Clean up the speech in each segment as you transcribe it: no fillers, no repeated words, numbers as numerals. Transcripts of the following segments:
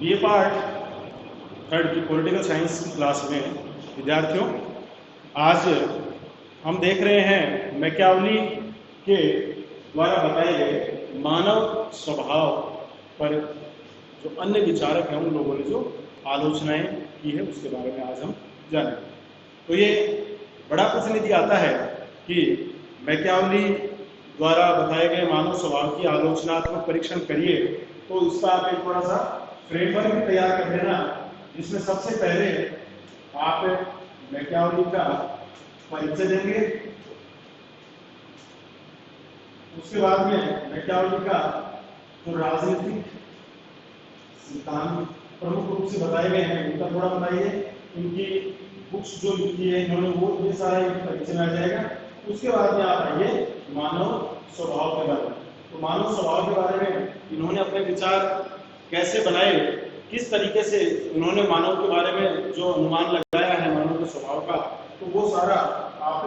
BA part third की political science की class में विद्यार्थियों, आज हम देख रहे हैं मैकियावेली के द्वारा बताए गए मानव स्वभाव पर जो अन्य विचारक हैं उन लोगों ने जो आलोचनाएं की है उसके बारे में आज हम जानेंगे। तो ये बड़ा प्रश्न यदि आता है कि मैकियावेली द्वारा बताए गए मानव स्वभाव की आलोचनात्मक परीक्षण करिए, तो इसका आप एक थोड़ा सा फ्रेमवर्क भी तैयार कर लेना, जिसमें सबसे पहले आप मैकियावेली का परिचय देंगे, उसके बाद में मैकियावेली का जो राजनीतिक सिद्धांत प्रमुख रूप से बताए गए हैं उनका थोड़ा बताइए, इनकी बुक्स जो लिखी है इन्होंने वो ये सारा परिचय आ जाएगा। उसके बाद में आप आइए मानव स्वभाव के बारे में। तो मानव स्वभाव के बारे में इन्होंने अपने विचार कैसे बनाए, किस तरीके से इन्होंने मानव के बारे में जो अनुमान लगाया है मानव के स्वभाव का, तो वो सारा आप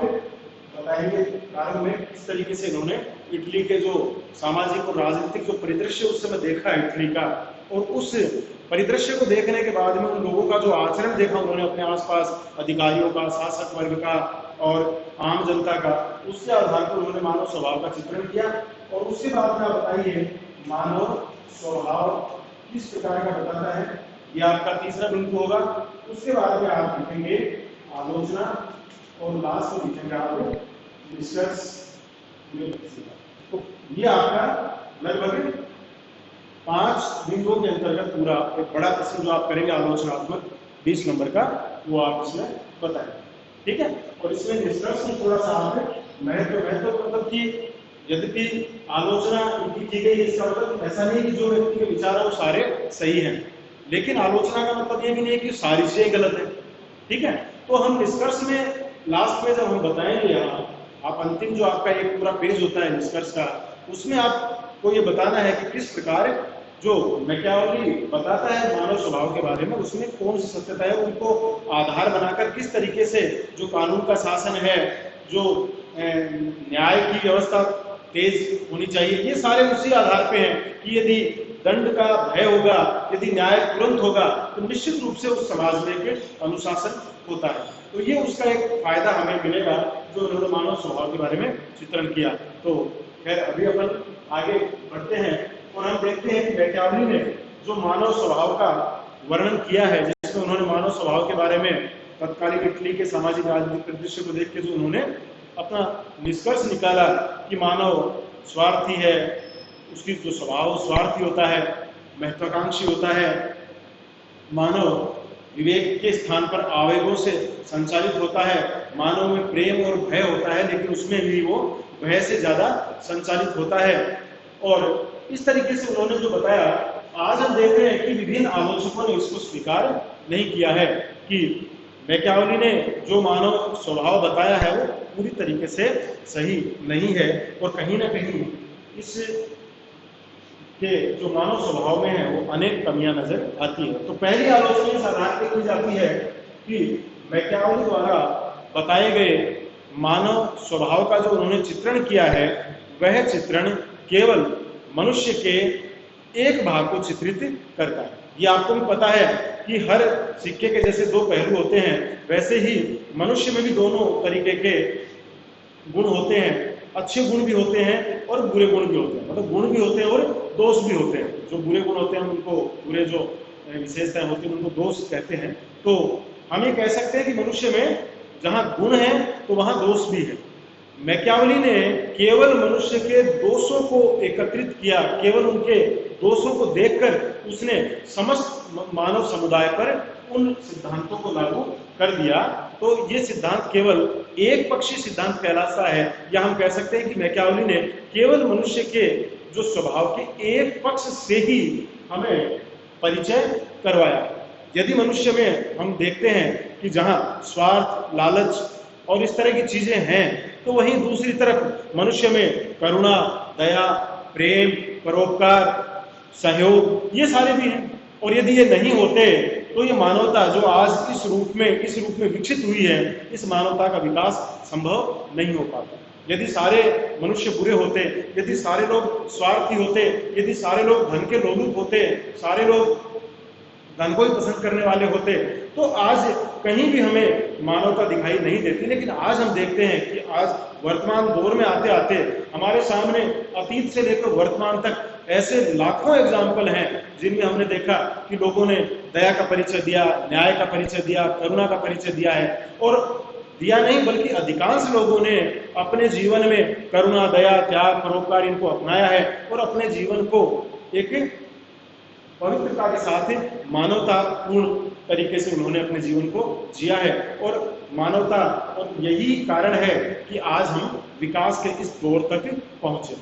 बताएंगे। प्रारंभ में किस तरीके से इन्होंने इटली के जो सामाजिक और राजनीतिक जो परिदृश्य उस समय देखा इटली का, और उस परिदृश्य को देखने के बाद में उन लोगों का जो आचरण देखा उन्होंने अपने आसपास अधिकारियों का, शासक वर्ग का और आम जनता का, उसके आधार पर उन्होंने मानव स्वभाव का चित्रण किया। और उसके बाद में आप बताइए मानव स्वभाव किस प्रकार का बताता है, ये आपका तीसरा बिंदु होगा। उसके बाद में आप लिखेंगे आलोचना और लास्ट में लिखेंगे आप निष्कर्ष। तो ये आपका लगभग 5 बिंदुओं के अंतर्गत पूरा एक बड़ा प्रश्न जो आप करेंगे आलोचनात्मक 20 नंबर का, वो आप इसमें बताएंगे, ठीक है। और इसमें निष्कर्ष में थोड़ा सा आप महत्व मतलब कि यद्यपि आलोचना इनकी की गई, इसका मतलब ऐसा नहीं कि जो व्यक्ति के विचार है वो सारे सही हैं, लेकिन आलोचना का मतलब ये भी नहीं है कि सारी चीजें गलत है, ठीक है। तो हम निष्कर्ष में लास्ट में जब हम बताएंगे, यहाँ आप अंतिम जो आपका एक पूरा पेज होता है निष्कर्ष का, उसमें आपको ये बताना है कि किस प्रकार जो मैकियावेली बताता है मानव स्वभाव के बारे में, उसमें कौन सी सत्यता है, उनको आधार बनाकर किस तरीके से जो कानून का शासन है, जो न्याय की व्यवस्था तेज होनी चाहिए, ये सारे उसी आधार पे हैं कि यदि दंड का भय होगा, यदि न्याय तुरंत होगा, तो निश्चित रूप से उस समाज में एक अनुशासन होता है। तो ये उसका एक फायदा हमें मिलेगा जो उन्होंने मानव स्वभाव के बारे में चित्रण किया। तो खैर अभी अपन आगे बढ़ते हैं और हम देखते हैं कि मैकियावेली ने जो मानव स्वभाव का वर्णन किया है, जिसमें उन्होंने मानव स्वभाव के बारे में तत्कालीन इटली के सामाजिक राजनीतिक परिदृश्य को देख के जो उन्होंने अपना निष्कर्ष निकाला कि मानव स्वार्थी है, उसकी जो स्वभाव स्वार्थी होता है, महत्वाकांक्षी होता है, मानव विवेक के स्थान पर आवेगों से संचालित होता है, मानव में प्रेम और भय होता है, लेकिन उसमें भी वो भय से ज्यादा संचालित होता है। और इस तरीके से उन्होंने जो बताया, आज हम देख रहे हैं कि विभिन्न आलोचकों ने इसको स्वीकार नहीं किया है कि मैकियावेली ने जो मानव स्वभाव बताया है वो पूरी तरीके से सही नहीं है, और कहीं ना कहीं इस के जो मानव स्वभाव में है वो अनेक कमियां नजर आती है। तो पहली आलोचना इस आधार पर की जाती है कि मैकियावेली द्वारा बताए गए मानव स्वभाव का जो उन्होंने चित्रण किया है, वह चित्रण केवल मनुष्य के एक भाग को चित्रित करता है। ये आपको भी पता है कि हर सिक्के के जैसे 2 पहलू होते हैं, वैसे ही मनुष्य में भी दोनों तरीके के गुण होते हैं, अच्छे गुण भी होते हैं और बुरे गुण भी होते हैं, मतलब गुण भी होते हैं और दोष भी होते हैं। जो बुरे गुण होते हैं उनको, बुरे जो विशेषताएं होती हैं उनको दोष कहते हैं। तो हम ये कह सकते हैं कि मनुष्य में जहां गुण है तो वहां दोष भी है। मैकियावेली ने केवल मनुष्य के दोषों को एकत्रित किया, केवल उनके दोषों को देखकर उसने समस्त मानव समुदाय पर उन सिद्धांतों को लागू कर दिया। तो ये सिद्धांत केवल एक पक्षी सिद्धांत कहलाता है, या हम कह सकते हैं कि मैकियावेली ने केवल मनुष्य के जो स्वभाव के एक पक्ष से ही हमें परिचय करवाया। यदि मनुष्य में हम देखते हैं कि जहां स्वार्थ, लालच और इस तरह की चीजें हैं, तो वहीं दूसरी तरफ मनुष्य में करुणा, दया, प्रेम, परोपकार, सहयोग, ये सारे भी हैं। और यदि ये नहीं होते तो ये मानवता जो आज इस रूप में विकसित हुई है, इस मानवता का विकास संभव नहीं हो पाता। यदि सारे मनुष्य बुरे होते, यदि सारे लोग स्वार्थी होते, यदि सारे लोग धन के लोलुप होते, सारे लोग धन को ही पसंद करने वाले होते तो आज कहीं भी हमें मानवता दिखाई नहीं देती। लेकिन आज हम देखते हैं कि आज वर्तमान दौर में आते आते हमारे सामने अतीत से लेकर वर्तमान तक ऐसे लाखों एग्जाम्पल हैं जिनमें हमने देखा कि लोगों ने दया का परिचय दिया, न्याय का परिचय दिया, करुणा का परिचय दिया है। और दिया नहीं बल्कि अधिकांश लोगों ने अपने जीवन में करुणा, दया, त्याग, परोपकार इनको अपनाया है और अपने जीवन को एक पवित्रता के साथ मानवतापूर्ण तरीके से उन्होंने अपने जीवन को जिया है। और मानवता, और यही कारण है कि आज हम विकास के इस दौर तक पहुंचे।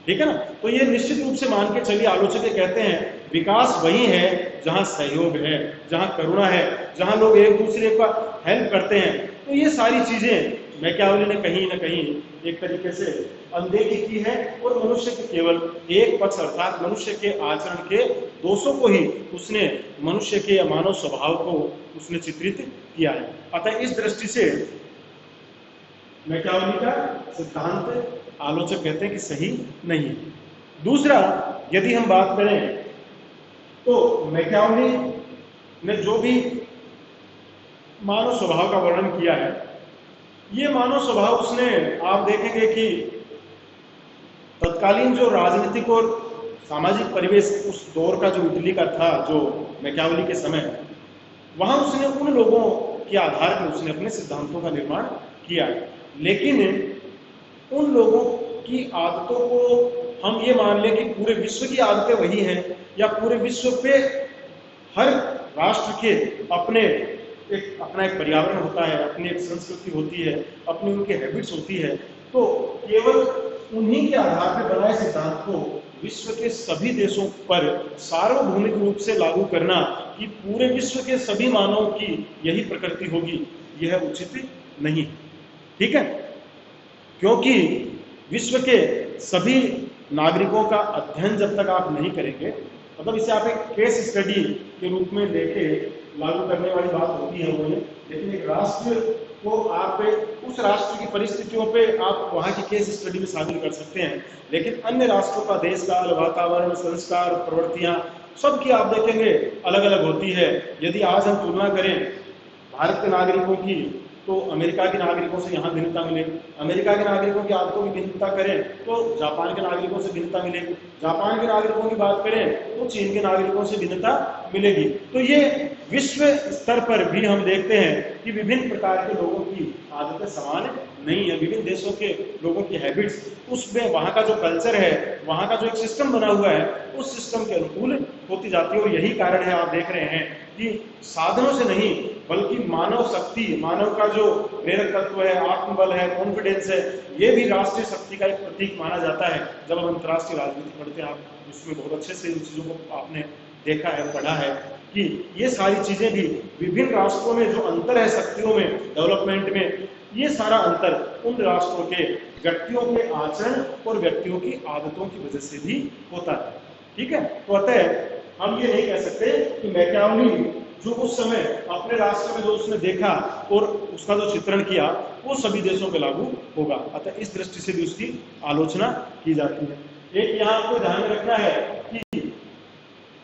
ठीक है ना। तो ये निश्चित रूप से मान के चलिए, आलोचक कहते हैं विकास वही है जहां सहयोग है, जहां करुणा है, जहां लोग एक दूसरे का हेल्प करते हैं। तो ये सारी चीजें मैकियावेली ने कहीं ना कहीं एक तरीके से अनदेखी की है और मनुष्य के केवल एक पक्ष अर्थात मनुष्य के आचरण के दोषों को ही उसने, मनुष्य के मानव स्वभाव को उसने चित्रित किया है। अतः इस दृष्टि से मैकियावेली का सिद्धांत आलोचक कहते हैं कि सही नहीं है। दूसरा, यदि हम बात करें तो मैकियावेली ने जो भी मानव स्वभाव का वर्णन किया है, ये मानव स्वभाव उसने, आप देखेंगे कि तत्कालीन जो राजनीतिक और सामाजिक परिवेश उस दौर का जो इटली का था, जो मैकियावेली के समय, वहां उसने उन लोगों के आधार पर उसने अपने सिद्धांतों का निर्माण किया है। लेकिन उन लोगों की आदतों को हम ये मान लें कि पूरे विश्व की आदतें वही हैं, या पूरे विश्व पे हर राष्ट्र के अपना एक पर्यावरण होता है, अपनी एक संस्कृति होती है, अपनी उनकी हैबिट्स होती है। तो केवल उन्हीं के आधार पर बनाए सिद्धांत को विश्व के सभी देशों पर सार्वभौमिक रूप से लागू करना कि पूरे विश्व के सभी मानवों की यही प्रकृति होगी, यह उचित नहीं। ठीक है। क्योंकि विश्व के सभी नागरिकों का अध्ययन जब तक आप नहीं करेंगे, मतलब इसे आप एक केस स्टडी के रूप में लेके लागू करने वाली बात होती है वो, लेकिन एक राष्ट्र को आप उस राष्ट्र की परिस्थितियों पे आप वहाँ की केस स्टडी में शामिल कर सकते हैं। लेकिन अन्य राष्ट्रों का देश काल, वातावरण, संस्कार, प्रवृत्तियाँ सबकी आप देखेंगे अलग अलग होती है। यदि आज हम तुलना करें भारत के नागरिकों की तो अमेरिका के नागरिकों से यहाँ भिन्नता मिलेगी, अमेरिका के नागरिकों की आदतों की भिन्नता करें तो जापान के नागरिकों से भिन्नता मिलेगी, जापान के नागरिकों की बात करें तो चीन के नागरिकों से भिन्नता मिलेगी। तो ये विश्व स्तर पर भी हम देखते हैं कि विभिन्न प्रकार के लोगों की आदतें समान नहीं है, विभिन्न देशों के लोगों की हैबिट्स, उसमें वहाँ का जो कल्चर है, वहाँ का जो एक सिस्टम बना हुआ है, उस सिस्टम के अनुकूल होती जाती है। और यही कारण है, आप देख रहे हैं कि साधनों से नहीं बल्कि मानव शक्ति, मानव का जो प्रेरक तत्व है, आत्मबल है, कॉन्फिडेंस है, ये भी राष्ट्रीय शक्ति का एक प्रतीक माना जाता है। जब हम अंतर्राष्ट्रीय राजनीति पढ़ते हैं, आप उसमें बहुत अच्छे से इन चीज़ों को आपने देखा है, पढ़ा है कि ये सारी चीजें भी विभिन्न राष्ट्रों में जो अंतर है शक्तियों में, डेवलपमेंट में, ये सारा अंतर उन राष्ट्रों के व्यक्तियों के आचरण और व्यक्तियों की आदतों की वजह से भी होता है। ठीक है। तो अतः हम ये नहीं कह सकते कि मैकियावेली जो उस समय अपने राष्ट्र में जो उसने देखा और उसका जो चित्रण किया वो सभी देशों पे लागू होगा। अतः इस दृष्टि से भी उसकी आलोचना की जाती है। एक यहाँ आपको ध्यान में रखना है कि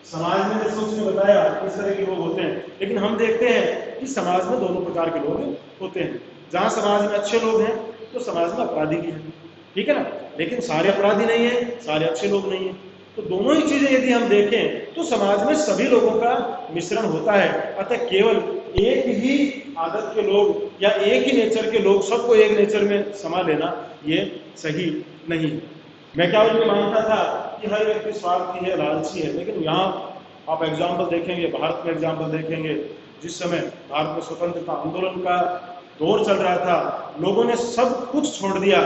समाज में जैसे उसने बताया किस तरह के लोग होते हैं, लेकिन हम देखते हैं कि समाज में दोनों प्रकार के लोग होते हैं। जहां समाज में अच्छे लोग हैं तो समाज में अपराधी भी हैं। ठीक है ना। लेकिन सारे अपराधी नहीं है, सारे अच्छे लोग नहीं है। तो दोनों ही चीजें यदि हम देखें तो समाज में सभी लोगों का मिश्रण होता है। अतः केवल एक ही आदत के लोग या एक ही नेचर के लोग सबको एक नेचर में समा लेना ये सही नहीं। मैकियावेली मानता था कि हर व्यक्ति स्वार्थी है, लालची है। लेकिन यहाँ आप एग्जाम्पल देखेंगे, भारत में एग्जाम्पल देखेंगे, जिस समय भारत में स्वतंत्रता आंदोलन का दौर चल रहा था, लोगों ने सब कुछ छोड़ दिया,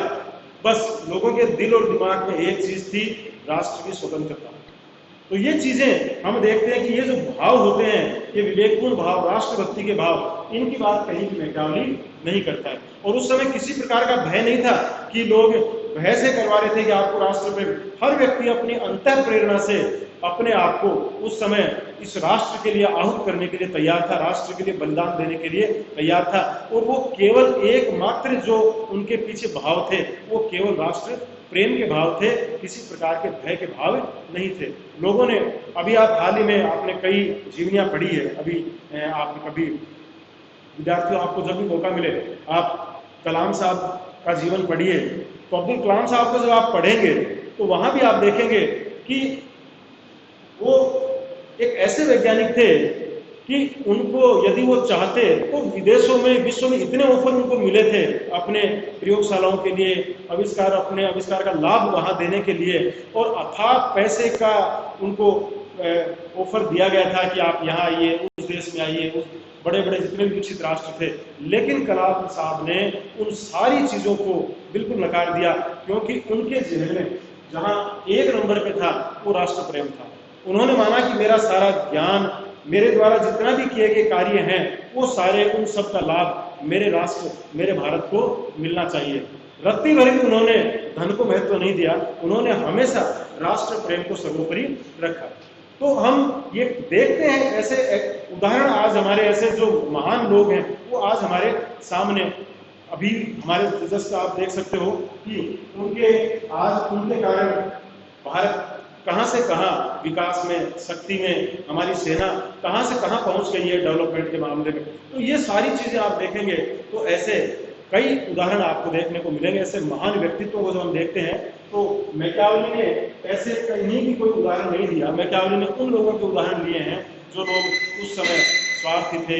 बस लोगों के दिल और दिमाग में एक चीज थी, राष्ट्र की स्वतंत्रता। तो ये चीजें हम देखते हैं कि ये जो भाव होते हैं, ये विवेकपूर्ण भाव, राष्ट्रभक्ति के भाव, इनकी बात कहीं भी मैकियावेली नहीं करता है। और उस समय किसी प्रकार का भय नहीं था कि लोग भय से करवा रहे थे कि आपको राष्ट्र पे, हर व्यक्ति अपनी अंतः प्रेरणा से अपने आप को उस समय इस राष्ट्र के लिए आहुत करने के लिए तैयार था, राष्ट्र के लिए बलिदान देने के लिए तैयार था। और वो केवल एकमात्र जो उनके पीछे भाव थे वो केवल राष्ट्र प्रेम के भाव थे, किसी प्रकार के भय के भाव नहीं थे। लोगों ने, अभी आप हाल ही में आपने कई जीवनियां पढ़ी है, अभी आप कभी विद्यार्थियों, आपको जब भी मौका मिले आप कलाम साहब का जीवन पढ़िए, तो अब्दुल कलाम साहब को जब आप पढ़ेंगे तो वहां भी आप देखेंगे कि वो एक ऐसे वैज्ञानिक थे कि उनको यदि वो चाहते तो विदेशों में, विश्व में इतने ऑफर उनको मिले थे अपने प्रयोगशालाओं के लिए, अपने आविष्कार का लाभ वहां देने के लिए, और अथाह पैसे का उनको ऑफर दिया गया था कि आप यहाँ आइए, उस देश में आइए, उस बड़े बड़े जितने भी विकसित राष्ट्र थे। लेकिन कलाम साहब ने उन सारी चीजों को बिल्कुल नकार दिया, क्योंकि उनके जहन में जहां एक नंबर पे था वो राष्ट्र प्रेम था। उन्होंने माना कि मेरा सारा ज्ञान, मेरे द्वारा जितना भी किए गए कार्य हैं, वो सारे, उन सब का लाभ मेरे राष्ट्र, मेरे भारत को मिलना चाहिए। रत्ती भर भी उन्होंने धन को महत्व नहीं दिया, उन्होंने हमेशा राष्ट्र प्रेम को सर्वोपरि रखा। तो हम ये देखते हैं ऐसे उदाहरण, आज हमारे ऐसे जो महान लोग हैं वो आज हमारे सामने, अभी हमारे जस्ट आप देख सकते हो कि उनके कारण भारत कहां से कहां विकास में, शक्ति में, हमारी सेना कहां से कहां पहुंच गई है डेवलपमेंट के मामले में। तो ये सारी चीजें आप देखेंगे तो ऐसे कई उदाहरण आपको देखने को मिलेंगे, ऐसे महान व्यक्तित्वों को जो हम देखते हैं। तो मैकियावेली ने ऐसे कहीं भी कोई उदाहरण नहीं दिया, मैकियावेली ने उन लोगों के उदाहरण लिए हैं जो लोग उस समय स्वार्थी थे,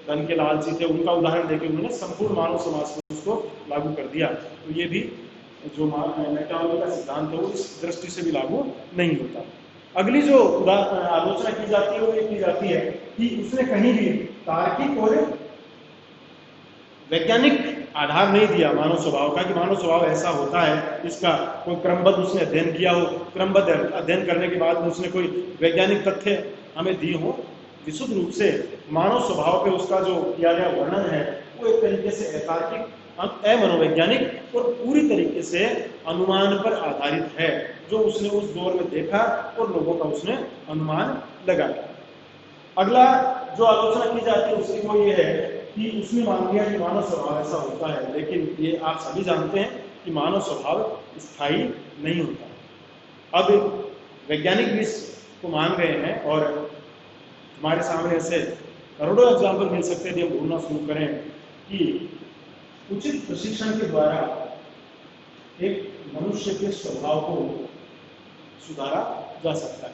धन के लालची थे, उनका उदाहरण देकर उन्होंने संपूर्ण मानव समाज को उसको लागू कर दिया। तो ये भी जो मैकियावेली का सिद्धांत है वो इस दृष्टि से भी लागू नहीं होता। अगली जो आलोचना की जाती है वो ये की जाती है कि उसने कहीं भी तार्किक और वैज्ञानिक आधार नहीं दिया मानव स्वभाव का, कि मानव स्वभाव ऐसा होता है, इसका कोई क्रमबद्ध उसने अध्ययन किया हो, क्रमबद्ध अध्ययन करने के बाद में उसने कोई वैज्ञानिक तथ्य हमें दिए हो। विशुद्ध रूप से मानव स्वभाव पे उसका जो किया गया वर्णन है वो एक तरीके से अतार्किक, अमनोवैज्ञानिक और पूरी तरीके से अनुमान पर आधारित है, जो उसने उस दौर में देखा और लोगों का उसने अनुमान लगाया। अगला जो आलोचना की जाती है उसकी वो ये है कि उसने मान लिया कि मानव स्वभाव ऐसा होता है, लेकिन ये आप सभी जानते हैं कि मानव स्वभाव स्थायी नहीं होता। अब वैज्ञानिक भी इसको मान गए हैं और हमारे सामने ऐसे करोड़ों एग्जाम्पल मिल सकते हैं, हम ढूंढना शुरू करें कि उचित प्रशिक्षण के द्वारा एक मनुष्य के स्वभाव को सुधारा जा सकता है।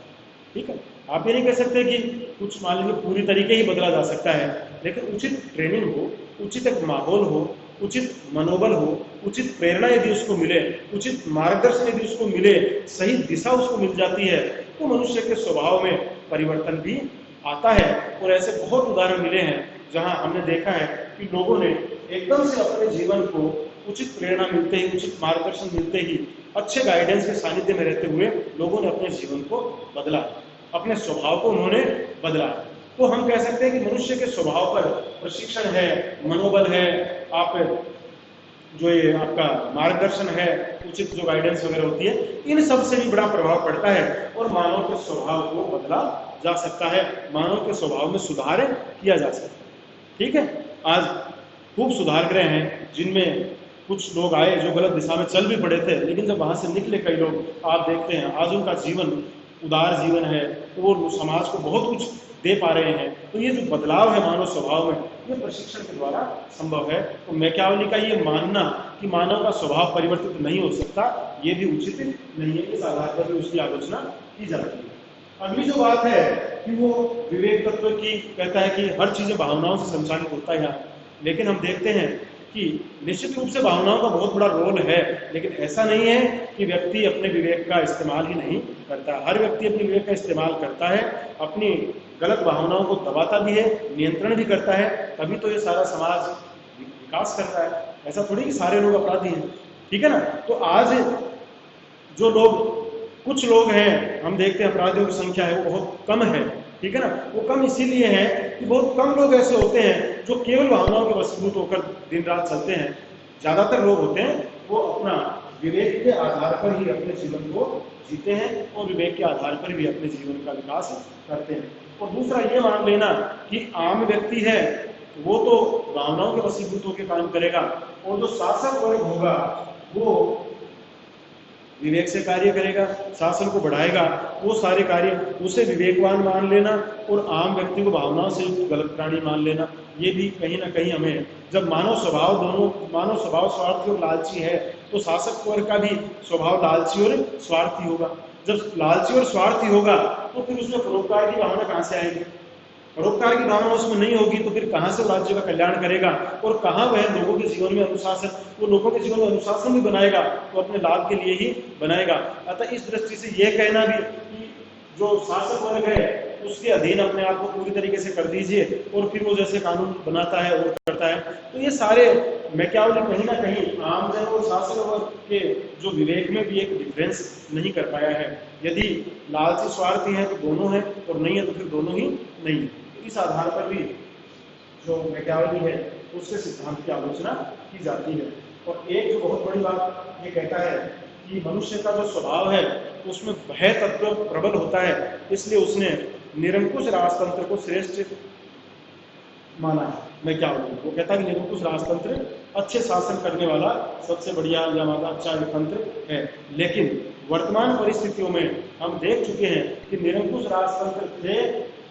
ठीक है, आप ये नहीं कह सकते कि कुछ मान लीजिए पूरी तरीके ही बदला जा सकता है, लेकिन उचित ट्रेनिंग हो, उचित एक माहौल हो, उचित मनोबल हो, उचित प्रेरणा यदि उसको मिले, उचित मार्गदर्शन यदि उसको मिले, सही दिशा उसको मिल जाती है, तो मनुष्य के स्वभाव में परिवर्तन भी आता है। और ऐसे बहुत उदाहरण मिले हैं जहां हमने देखा है कि लोगों ने एकदम से अपने जीवन को उचित प्रेरणा मिलते ही, उचित मार्गदर्शन मिलते ही, अच्छे गाइडेंस के सानिध्य में रहते हुए लोगों ने अपने जीवन को बदला, अपने स्वभाव को उन्होंने बदला। तो हम कह सकते हैं कि मनुष्य के स्वभाव पर प्रशिक्षण है, मनोबल है, आप जो ये आपका मार्गदर्शन है, उचित जो गाइडेंस वगैरह होती है, इन सब से भी बड़ा प्रभाव पड़ता है और मानव के स्वभाव को बदला जा सकता है, मानव के स्वभाव में सुधार किया जा सकता है। ठीक है, आज खूब सुधारगृह हैं जिनमें कुछ लोग आए जो गलत दिशा में चल भी पड़े थे, लेकिन जब वहां से निकले कई लोग, आप देखते हैं आज उनका जीवन उदार जीवन है, तो वो समाज को बहुत कुछ दे पा रहे हैं। तो ये जो बदलाव है मानव स्वभाव में, ये प्रशिक्षण के द्वारा संभव है। तो मैकियावेली का ये मानना कि मानव का स्वभाव परिवर्तित नहीं हो सकता, ये भी उचित नहीं है, इस आधार पर भी उसकी आलोचना की जाती है। अगली जो बात है कि वो विवेक तत्व की कहता है कि हर चीजें भावनाओं से संचालित होता है, लेकिन हम देखते हैं कि निश्चित रूप से भावनाओं का बहुत बड़ा रोल है, लेकिन ऐसा नहीं है कि व्यक्ति अपने विवेक का इस्तेमाल ही नहीं करता। हर व्यक्ति अपने विवेक का इस्तेमाल करता है, अपनी गलत भावनाओं को दबाता भी है, नियंत्रण भी करता है, तभी तो ये सारा समाज विकास करता है। ऐसा थोड़ी कि सारे लोग अपराधी हैं, ठीक है ना। तो आज जो लोग, कुछ लोग हैं, हम देखते हैं अपराधियों की संख्या है वो बहुत कम है, ठीक है ना। वो कम इसीलिए है कि बहुत कम लोग ऐसे होते हैं जो केवल भावनाओं के वशीभूत होकर दिन रात चलते हैं। ज्यादातर लोग होते हैं वो अपना विवेक के आधार पर ही अपने जीवन को जीते हैं और विवेक के आधार पर भी अपने जीवन का विकास करते हैं। और दूसरा ये मान लेना कि आम व्यक्ति है वो तो भावनाओं के वशीभूत होकर काम करेगा, और जो शासक वर्ग होगा वो विवेक से कार्य करेगा, शासन को बढ़ाएगा, वो सारे कार्य उसे विवेकवान मान लेना और आम व्यक्ति को भावनाओं से गलत प्राणी मान लेना, ये भी कहीं ना कहीं हमें, जब मानव स्वभाव स्वार्थी और लालची है, तो शासक वर्ग का भी स्वभाव लालची और स्वार्थी होगा। जब लालची और स्वार्थी होगा तो फिर उसमें परोपकार की भावना कहाँ से आएगी? परोपकार की भावना उसमें नहीं होगी तो फिर कहाँ से राज्य का कल्याण करेगा, और कहाँ वह लोगों के जीवन में अनुशासन, वो लोगों के जीवन में अनुशासन भी बनाएगा तो अपने लाभ के लिए ही बनाएगा। अतः इस दृष्टि से यह कहना भी कि जो शासक वर्ग है उसके अधीन अपने आप को पूरी तरीके से कर दीजिए और फिर वो जैसे कानून बनाता है और करता है, तो ये सारे मैकियावेली कहीं ना कहीं आमजन और शासक वर्ग के जो विवेक में भी एक डिफरेंस नहीं कर पाया है। यदि लालची स्वार्थी है तो दोनों है, और नहीं है तो फिर दोनों ही नहीं है। इस आधार पर भी जो मैकियावेली है उसके सिद्धांत की आलोचना की जाती है। और एक जो बहुत बड़ी बात ये कहता है कि मनुष्य का जो स्वभाव है उसमें भय तत्व प्रबल होता है, इसलिए उसने निरंकुश राजतंत्र को श्रेष्ठ माना है। मैकियावेली वो कहता है कि निरंकुश राजतंत्र अच्छे शासन करने वाला सबसे बढ़िया या मतलब अच्छा तंत्र है, लेकिन वर्तमान परिस्थितियों में हम देख चुके हैं कि निरंकुश राजतंत्र थे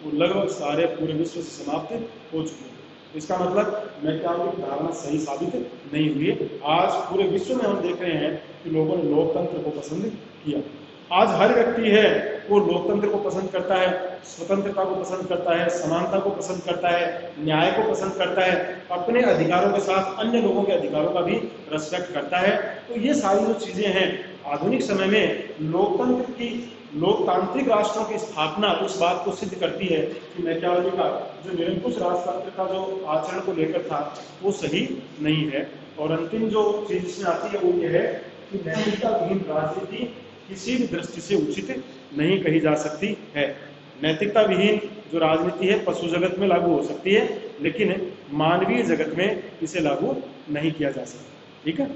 वो लगभग सारे पूरे विश्व से समाप्त हो चुके हैं। इसका मतलब मैकियावेली की धारणा सही साबित नहीं हुई। आज पूरे विश्व में हम देख रहे हैं कि लोगों ने लोकतंत्र को पसंद किया। आज हर व्यक्ति है वो लोकतंत्र को पसंद करता है, स्वतंत्रता को पसंद करता है, समानता को पसंद करता है, न्याय को पसंद करता है, अपने अधिकारों के साथ अन्य लोगों के अधिकारों का भी रिस्पेक्ट करता है। तो ये सारी जो चीजें हैं आधुनिक समय में लोकतंत्र की, लोकतांत्रिक राष्ट्रों की स्थापना उस बात को सिद्ध करती है कि मैकियावेली का जो निरंकुश राजतंत्र का जो आचरण को लेकर था वो सही नहीं है। और अंतिम जो चीज इसमें आती है वो ये है कि नैतिकता विहीन राजनीति किसी भी दृष्टि से उचित नहीं कही जा सकती है। नैतिकता विहीन जो राजनीति है पशु जगत में लागू हो सकती है, लेकिन मानवीय जगत में इसे लागू नहीं किया जा सकता। ठीक है।